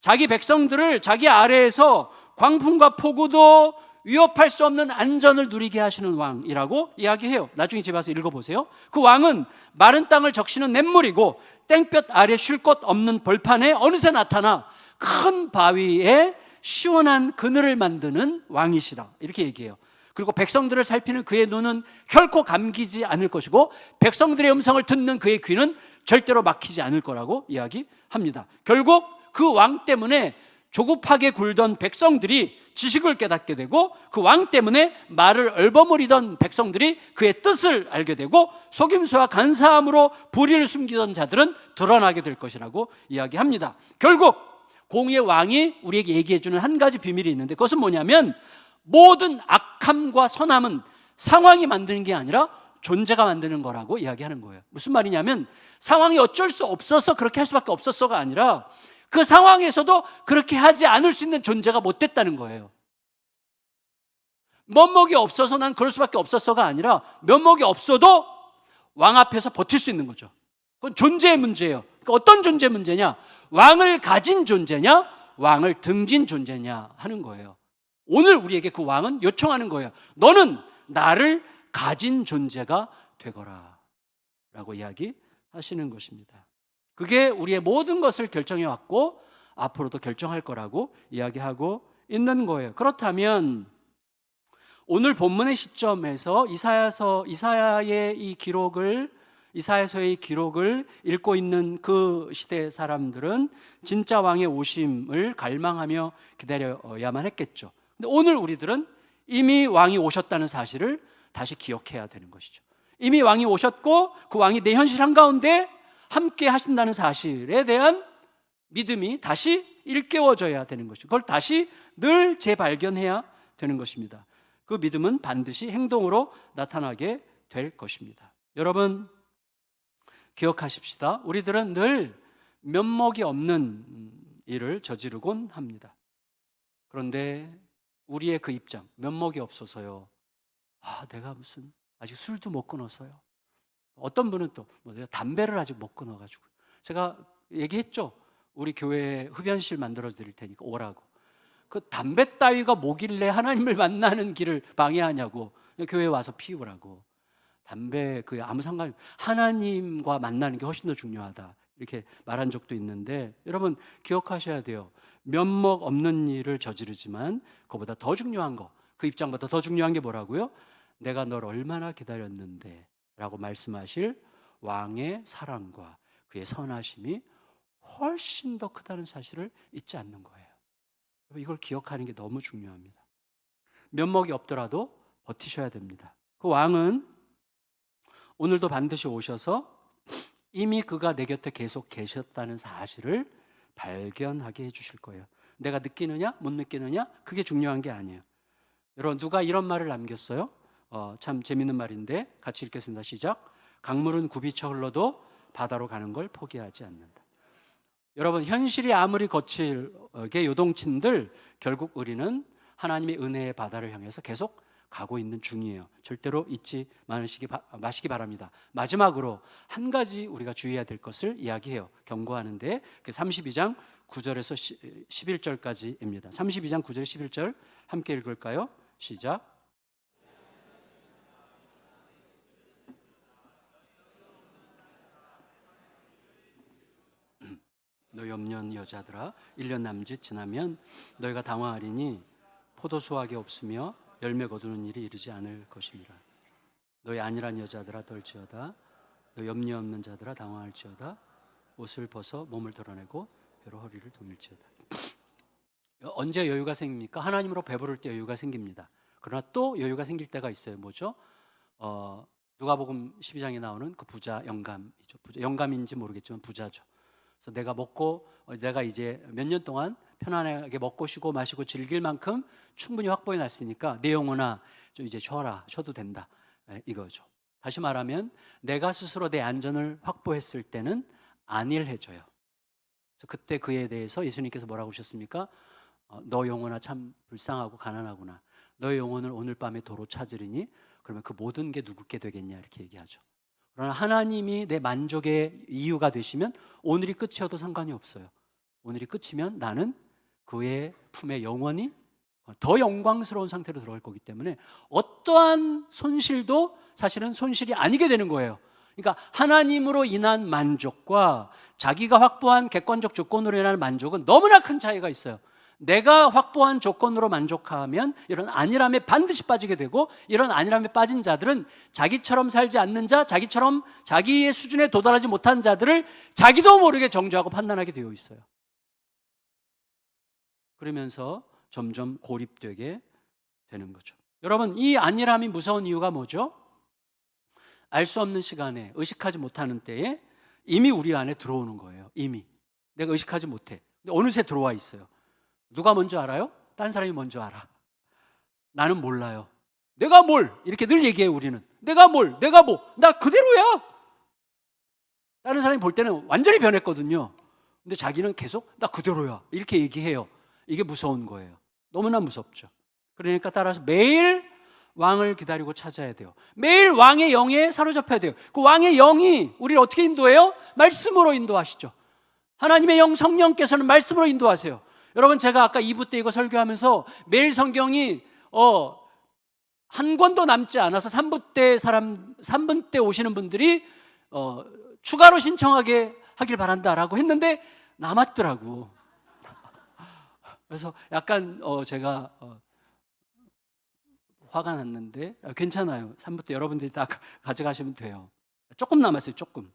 Speaker 1: 자기 백성들을 자기 아래에서 광풍과 폭우도 위협할 수 없는 안전을 누리게 하시는 왕이라고 이야기해요. 나중에 집에 와서 읽어보세요. 그 왕은 마른 땅을 적시는 냇물이고 땡볕 아래 쉴 곳 없는 벌판에 어느새 나타나 큰 바위에 시원한 그늘을 만드는 왕이시라 이렇게 얘기해요. 그리고 백성들을 살피는 그의 눈은 결코 감기지 않을 것이고 백성들의 음성을 듣는 그의 귀는 절대로 막히지 않을 거라고 이야기합니다. 결국 그 왕 때문에 조급하게 굴던 백성들이 지식을 깨닫게 되고 그 왕 때문에 말을 얼버무리던 백성들이 그의 뜻을 알게 되고 속임수와 간사함으로 불의를 숨기던 자들은 드러나게 될 것이라고 이야기합니다. 결국 공의의 왕이 우리에게 얘기해주는 한 가지 비밀이 있는데 그것은 뭐냐면 모든 악함과 선함은 상황이 만드는 게 아니라 존재가 만드는 거라고 이야기하는 거예요. 무슨 말이냐면 상황이 어쩔 수 없어서 그렇게 할 수밖에 없었어가 아니라 그 상황에서도 그렇게 하지 않을 수 있는 존재가 못 됐다는 거예요. 면목이 없어서 난 그럴 수밖에 없었어가 아니라 면목이 없어도 왕 앞에서 버틸 수 있는 거죠. 그건 존재의 문제예요. 그러니까 어떤 존재 문제냐? 왕을 가진 존재냐? 왕을 등진 존재냐 하는 거예요. 오늘 우리에게 그 왕은 요청하는 거예요. 너는 나를 가진 존재가 되거라 라고 이야기하시는 것입니다. 그게 우리의 모든 것을 결정해 왔고 앞으로도 결정할 거라고 이야기하고 있는 거예요. 그렇다면 오늘 본문의 시점에서 이사야서의 이 기록을 읽고 있는 그 시대 사람들은 진짜 왕의 오심을 갈망하며 기다려야만 했겠죠. 근데 오늘 우리들은 이미 왕이 오셨다는 사실을 다시 기억해야 되는 것이죠. 이미 왕이 오셨고 그 왕이 내 현실 한가운데 함께 하신다는 사실에 대한 믿음이 다시 일깨워져야 되는 것이죠. 그걸 다시 늘 재발견해야 되는 것입니다. 그 믿음은 반드시 행동으로 나타나게 될 것입니다. 여러분 기억하십시다. 우리들은 늘 면목이 없는 일을 저지르곤 합니다. 그런데 우리의 그 입장, 면목이 없어서요. 내가 무슨 아직 술도 못 끊었어요. 어떤 분은 또 내가 담배를 아직 못 끊어가지고 제가 얘기했죠. 우리 교회에 흡연실 만들어 드릴 테니까 오라고. 그 담배 따위가 뭐길래 하나님을 만나는 길을 방해하냐고. 교회에 와서 피우라고. 담배 아무 상관이 하나님과 만나는 게 훨씬 더 중요하다 이렇게 말한 적도 있는데 여러분 기억하셔야 돼요. 면목 없는 일을 저지르지만 그보다 더 중요한 거, 그 입장보다 더 중요한 게 뭐라고요? 내가 널 얼마나 기다렸는데 라고 말씀하실 왕의 사랑과 그의 선하심이 훨씬 더 크다는 사실을 잊지 않는 거예요. 이걸 기억하는 게 너무 중요합니다. 면목이 없더라도 버티셔야 됩니다. 그 왕은 오늘도 반드시 오셔서 이미 그가 내 곁에 계속 계셨다는 사실을 발견하게 해주실 거예요. 내가 느끼느냐 못 느끼느냐 그게 중요한 게 아니에요. 여러분 누가 이런 말을 남겼어요? 참 재밌는 말인데 같이 읽겠습니다. 시작. 강물은 굽이쳐 흘러도 바다로 가는 걸 포기하지 않는다. 여러분 현실이 아무리 거칠게 요동친들 결국 우리는 하나님의 은혜의 바다를 향해서 계속 가고 있는 중이에요. 절대로 잊지 마시기 바랍니다. 마지막으로 한 가지 우리가 주의해야 될 것을 이야기해요. 경고하는데 32장 9절에서 11절까지입니다. 32장 9절 11절 함께 읽을까요? 시작. 너희 없는 여자들아 1년 남짓 지나면 너희가 당황하리니 포도수확이 없으며 열매 거두는 일이 이르지 않을 것입니다. 너희 안일한 여자들아 떨지어다 너희 염려 없는 자들아 당황할지어다 옷을 벗어 몸을 드러내고 배로 허리를 동일지어다. 언제 여유가 생깁니까? 하나님으로 배부를 때 여유가 생깁니다. 그러나 또 여유가 생길 때가 있어요. 뭐죠? 누가복음 12장에 나오는 그 부자 영감이죠. 영감인지 모르겠지만 부자죠. 그래서 내가 이제 몇 년 동안 편안하게 먹고 쉬고 마시고 즐길 만큼 충분히 확보해 놨으니까 내 영혼아 좀 이제 쉬어도 된다, 이거죠. 다시 말하면 내가 스스로 내 안전을 확보했을 때는 안일해져요. 그래서 그때 그에 대해서 예수님께서 뭐라고 하셨습니까? 너 영혼아 참 불쌍하고 가난하구나. 너의 영혼을 오늘 밤에 도로 찾으리니 그러면 그 모든 게 누구께 되겠냐, 이렇게 얘기하죠. 그러나 하나님이 내 만족의 이유가 되시면 오늘이 끝이어도 상관이 없어요. 오늘이 끝이면 나는 그의 품에 영원히 더 영광스러운 상태로 들어갈 거기 때문에 어떠한 손실도 사실은 손실이 아니게 되는 거예요. 그러니까 하나님으로 인한 만족과 자기가 확보한 객관적 조건으로 인한 만족은 너무나 큰 차이가 있어요. 내가 확보한 조건으로 만족하면 이런 안일함에 반드시 빠지게 되고, 이런 안일함에 빠진 자들은 자기처럼 살지 않는 자, 자기처럼 자기의 수준에 도달하지 못한 자들을 자기도 모르게 정죄하고 판단하게 되어 있어요. 그러면서 점점 고립되게 되는 거죠. 여러분, 이 안일함이 무서운 이유가 뭐죠? 알 수 없는 시간에, 의식하지 못하는 때에 이미 우리 안에 들어오는 거예요. 이미 내가 의식하지 못해. 근데 어느새 들어와 있어요. 누가 먼저 알아요? 딴 사람이 먼저 알아. 나는 몰라요. 내가 뭘 이렇게 늘 얘기해요. 우리는 내가 나 그대로야. 다른 사람이 볼 때는 완전히 변했거든요. 근데 자기는 계속 나 그대로야 이렇게 얘기해요. 이게 무서운 거예요. 너무나 무섭죠. 그러니까 따라서 매일 왕을 기다리고 찾아야 돼요. 매일 왕의 영에 사로잡혀야 돼요. 그 왕의 영이 우리를 어떻게 인도해요? 말씀으로 인도하시죠. 하나님의 영 성령께서는 말씀으로 인도하세요. 여러분, 제가 아까 2부 때 이거 설교하면서 매일 성경이 한 권도 남지 않아서 3분 때 오시는 분들이 추가로 신청하게 하길 바란다라고 했는데 남았더라고. 그래서 약간 제가 화가 났는데 괜찮아요. 3부 때 여러분들이 다 가져가시면 돼요. 조금 남았어요. 조금.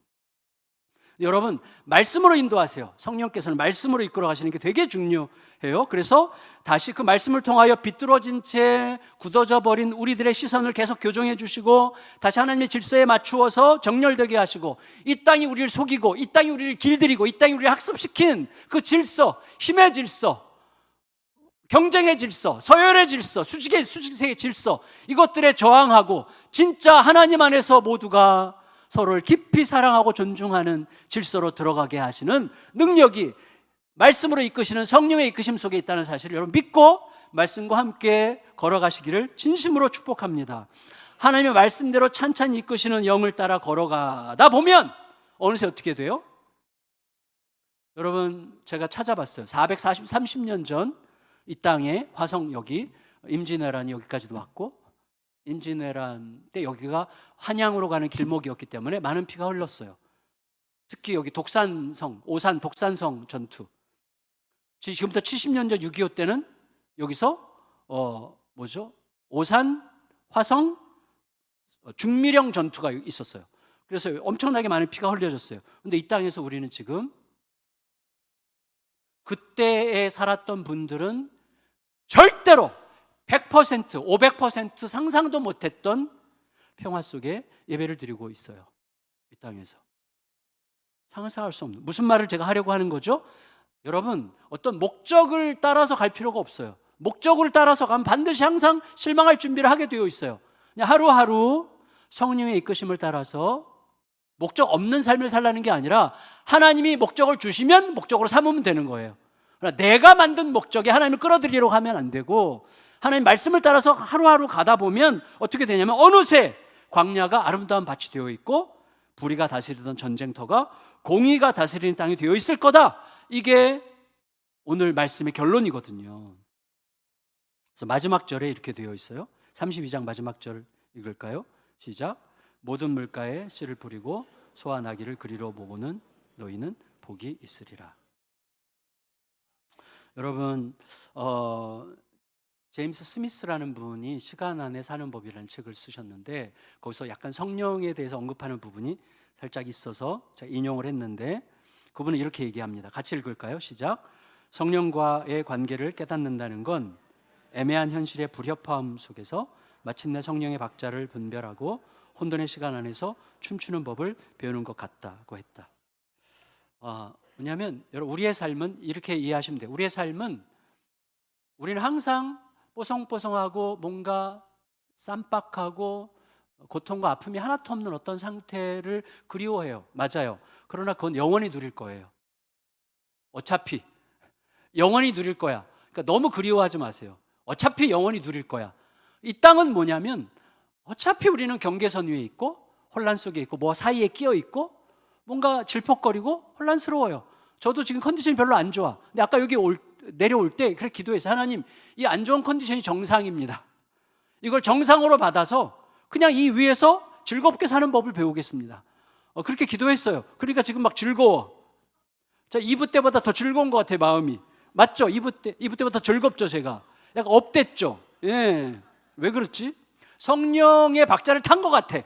Speaker 1: 여러분, 말씀으로 인도하세요. 성령께서는 말씀으로 이끌어 가시는 게 되게 중요해요. 그래서 다시 그 말씀을 통하여 비뚤어진 채 굳어져 버린 우리들의 시선을 계속 교정해 주시고, 다시 하나님의 질서에 맞추어서 정렬되게 하시고, 이 땅이 우리를 속이고 이 땅이 우리를 길들이고 이 땅이 우리를 학습시킨 그 질서, 힘의 질서, 경쟁의 질서, 서열의 질서, 수직의 질서, 이것들에 저항하고 진짜 하나님 안에서 모두가 서로를 깊이 사랑하고 존중하는 질서로 들어가게 하시는 능력이 말씀으로 이끄시는 성령의 이끄심 속에 있다는 사실을 여러분 믿고 말씀과 함께 걸어가시기를 진심으로 축복합니다. 하나님의 말씀대로 찬찬히 이끄시는 영을 따라 걸어가다 보면 어느새 어떻게 돼요? 여러분, 제가 찾아봤어요. 430년 전 이 땅에 화성, 여기 임진왜란이 여기까지도 왔고, 임진왜란 때 여기가 한양으로 가는 길목이었기 때문에 많은 피가 흘렀어요. 특히 여기 오산 독산성 전투, 지금부터 70년 전 6.25 때는 여기서 오산, 화성, 중미령 전투가 있었어요. 그래서 엄청나게 많은 피가 흘려졌어요. 그런데 이 땅에서 우리는 지금 그때에 살았던 분들은 절대로 100%, 500% 상상도 못했던 평화 속에 예배를 드리고 있어요. 이 땅에서. 상상할 수 없는, 무슨 말을 제가 하려고 하는 거죠? 여러분, 어떤 목적을 따라서 갈 필요가 없어요. 목적을 따라서 가면 반드시 항상 실망할 준비를 하게 되어 있어요. 그냥 하루하루 성령의 이끄심을 따라서 목적 없는 삶을 살라는 게 아니라 하나님이 목적을 주시면 목적으로 삼으면 되는 거예요. 그러나 내가 만든 목적에 하나님을 끌어들이려고 하면 안 되고, 하나님 말씀을 따라서 하루하루 가다 보면 어떻게 되냐면 어느새 광야가 아름다운 밭이 되어 있고 불의가 다스리던 전쟁터가 공의가 다스리는 땅이 되어 있을 거다. 이게 오늘 말씀의 결론이거든요. 그래서 마지막 절에 이렇게 되어 있어요. 32장 마지막 절 읽을까요? 시작. 모든 물가에 씨를 뿌리고 소와 나귀를 그리로 모으는 너희는 복이 있으리라. 여러분, 제임스 스미스라는 분이 시간 안에 사는 법이라는 책을 쓰셨는데, 거기서 약간 성령에 대해서 언급하는 부분이 살짝 있어서 제가 인용을 했는데, 그분은 이렇게 얘기합니다. 같이 읽을까요? 시작. 성령과의 관계를 깨닫는다는 건 애매한 현실의 불협화음 속에서 마침내 성령의 박자를 분별하고 혼돈의 시간 안에서 춤추는 법을 배우는 것 같다고 했다. 왜냐하면 여러분, 우리의 삶은 이렇게 이해하시면 돼요. 우리의 삶은 우리는 항상 뽀송뽀송하고 뭔가 쌈박하고 고통과 아픔이 하나도 없는 어떤 상태를 그리워해요. 맞아요. 그러나 그건 영원히 누릴 거예요. 어차피 영원히 누릴 거야. 그러니까 너무 그리워하지 마세요. 어차피 영원히 누릴 거야. 이 땅은 뭐냐면 어차피 우리는 경계선 위에 있고 혼란 속에 있고 뭐 사이에 끼어 있고 뭔가 질퍽거리고 혼란스러워요. 저도 지금 컨디션이 별로 안 좋아. 근데 아까 여기 내려올 때 그렇게 기도해서 하나님, 이 안 좋은 컨디션이 정상입니다. 이걸 정상으로 받아서 그냥 이 위에서 즐겁게 사는 법을 배우겠습니다. 그렇게 기도했어요. 그러니까 지금 막 즐거워. 자, 2부 때보다 더 즐거운 것 같아요, 마음이. 맞죠? 2부 때보다 더 즐겁죠, 제가. 약간 업됐죠? 예. 왜 그렇지? 성령의 박자를 탄 것 같아.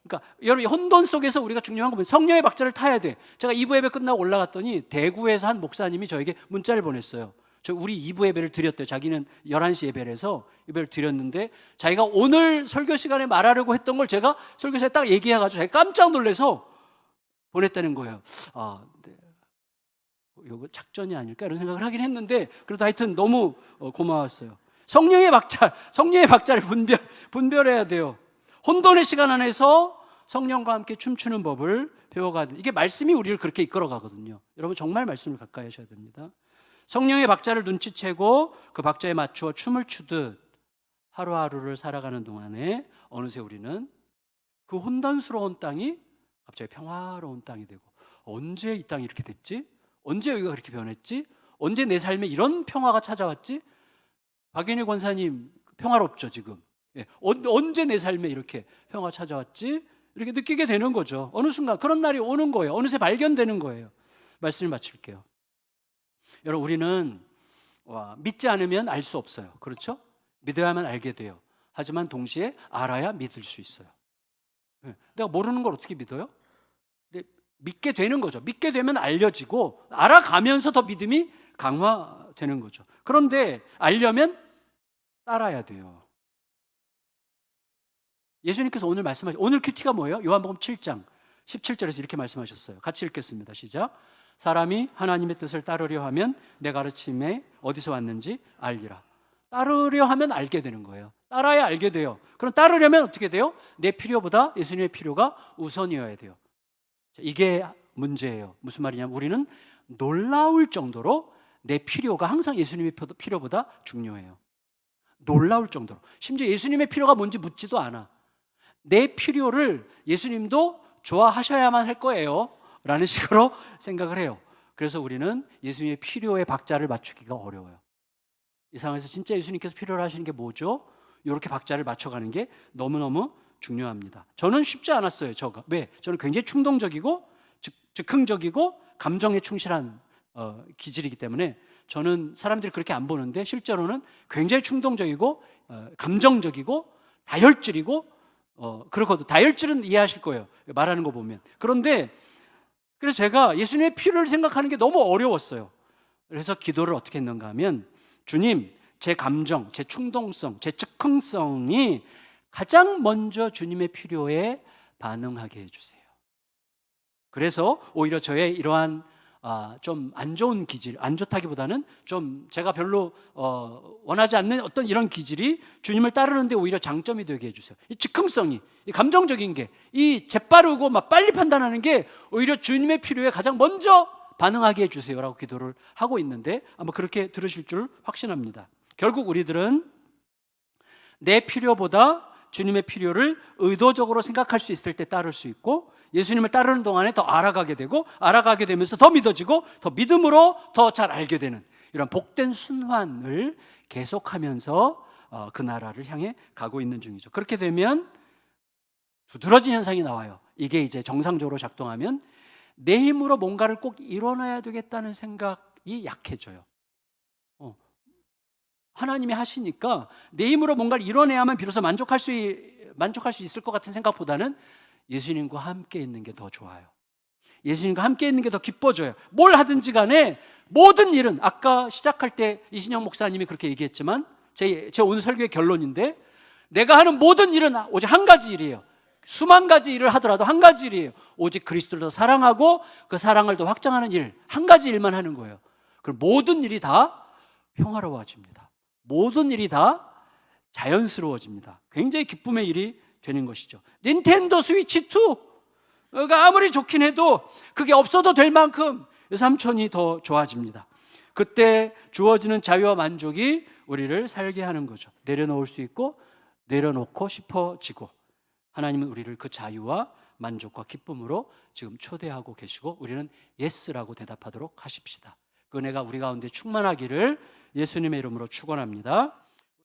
Speaker 1: 그러니까 여러분, 혼돈 속에서 우리가 중요한 건 성령의 박자를 타야 돼. 제가 2부 예배 끝나고 올라갔더니 대구에서 한 목사님이 저에게 문자를 보냈어요. 우리 2부 예배를 드렸대요. 자기는 11시 예배를 해서 예배를 드렸는데 자기가 오늘 설교 시간에 말하려고 했던 걸 제가 설교 시간에 딱 얘기해가지고 자기가 깜짝 놀라서 보냈다는 거예요. 네. 이거 작전이 아닐까 이런 생각을 하긴 했는데 그래도 하여튼 너무 고마웠어요. 성령의 박자를 분별해야 돼요. 혼돈의 시간 안에서 성령과 함께 춤추는 법을 배워가야 돼요. 이게 말씀이 우리를 그렇게 이끌어 가거든요. 여러분, 정말 말씀을 가까이 하셔야 됩니다. 성령의 박자를 눈치채고 그 박자에 맞추어 춤을 추듯 하루하루를 살아가는 동안에 어느새 우리는 그 혼돈스러운 땅이 갑자기 평화로운 땅이 되고, 언제 이 땅이 이렇게 됐지? 언제 여기가 그렇게 변했지? 언제 내 삶에 이런 평화가 찾아왔지? 박윤희 권사님 평화롭죠 지금. 예. 언제 내 삶에 이렇게 평화가 찾아왔지? 이렇게 느끼게 되는 거죠. 어느 순간 그런 날이 오는 거예요. 어느새 발견되는 거예요. 말씀을 마칠게요. 여러분, 우리는 믿지 않으면 알 수 없어요. 그렇죠? 믿어야만 알게 돼요. 하지만 동시에 알아야 믿을 수 있어요. 예. 내가 모르는 걸 어떻게 믿어요? 믿게 되는 거죠. 믿게 되면 알려지고 알아가면서 더 믿음이 강화되는 거죠. 그런데 알려면 따라야 돼요. 예수님께서 오늘 오늘 큐티가 뭐예요? 요한복음 7장 17절에서 이렇게 말씀하셨어요. 같이 읽겠습니다. 시작. 사람이 하나님의 뜻을 따르려 하면 내 가르침에 어디서 왔는지 알리라. 따르려 하면 알게 되는 거예요. 따라야 알게 돼요. 그럼 따르려면 어떻게 돼요? 내 필요보다 예수님의 필요가 우선이어야 돼요. 이게 문제예요. 무슨 말이냐면 우리는 놀라울 정도로 내 필요가 항상 예수님의 필요보다 중요해요. 놀라울 정도로. 심지어 예수님의 필요가 뭔지 묻지도 않아. 내 필요를 예수님도 좋아하셔야만 할 거예요 라는 식으로 생각을 해요. 그래서 우리는 예수님의 필요의 박자를 맞추기가 어려워요. 이 상황에서 진짜 예수님께서 필요로 하시는 게 뭐죠? 이렇게 박자를 맞춰가는 게 너무너무 중요합니다. 저는 쉽지 않았어요. 왜? 저는 굉장히 충동적이고 즉흥적이고 감정에 충실한 기질이기 때문에 저는 사람들이 그렇게 안 보는데 실제로는 굉장히 충동적이고 감정적이고 다혈질이고 그렇거든요. 다혈질은 이해하실 거예요. 말하는 거 보면. 그래서 제가 예수님의 필요를 생각하는 게 너무 어려웠어요. 그래서 기도를 어떻게 했는가 하면, 주님, 제 감정, 제 충동성, 제 즉흥성이 가장 먼저 주님의 필요에 반응하게 해주세요. 그래서 오히려 저의 이러한 좀 안 좋은 기질, 안 좋다기보다는 좀 제가 별로 원하지 않는 어떤 이런 기질이 주님을 따르는데 오히려 장점이 되게 해주세요. 이 즉흥성이, 이 감정적인 게, 이 재빠르고 막 빨리 판단하는 게 오히려 주님의 필요에 가장 먼저 반응하게 해주세요라고 기도를 하고 있는데 아마 그렇게 들으실 줄 확신합니다. 결국 우리들은 내 필요보다 주님의 필요를 의도적으로 생각할 수 있을 때 따를 수 있고, 예수님을 따르는 동안에 더 알아가게 되고, 알아가게 되면서 더 믿어지고, 더 믿음으로 더 잘 알게 되는 이런 복된 순환을 계속하면서 그 나라를 향해 가고 있는 중이죠. 그렇게 되면 두드러진 현상이 나와요. 이게 이제 정상적으로 작동하면 내 힘으로 뭔가를 꼭 이뤄내야 되겠다는 생각이 약해져요. 하나님이 하시니까 내 힘으로 뭔가를 이뤄내야만 비로소 만족할 수 있을 것 같은 생각보다는 예수님과 함께 있는 게 더 좋아요. 예수님과 함께 있는 게 더 기뻐져요. 뭘 하든지 간에 모든 일은, 아까 시작할 때 이신영 목사님이 그렇게 얘기했지만 제 오늘 설교의 결론인데, 내가 하는 모든 일은 오직 한 가지 일이에요. 수만 가지 일을 하더라도 한 가지 일이에요. 오직 그리스도를 더 사랑하고 그 사랑을 더 확장하는 일, 한 가지 일만 하는 거예요. 그럼 모든 일이 다 평화로워집니다. 모든 일이 다 자연스러워집니다. 굉장히 기쁨의 일이 되는 것이죠. 닌텐도 스위치 2가 아무리 좋긴 해도 그게 없어도 될 만큼 삼촌이 더 좋아집니다. 그때 주어지는 자유와 만족이 우리를 살게 하는 거죠. 내려놓을 수 있고 내려놓고 싶어지고, 하나님은 우리를 그 자유와 만족과 기쁨으로 지금 초대하고 계시고, 우리는 예스라고 대답하도록 하십시다. 그 은혜가 우리 가운데 충만하기를 예수님의 이름으로 축원합니다.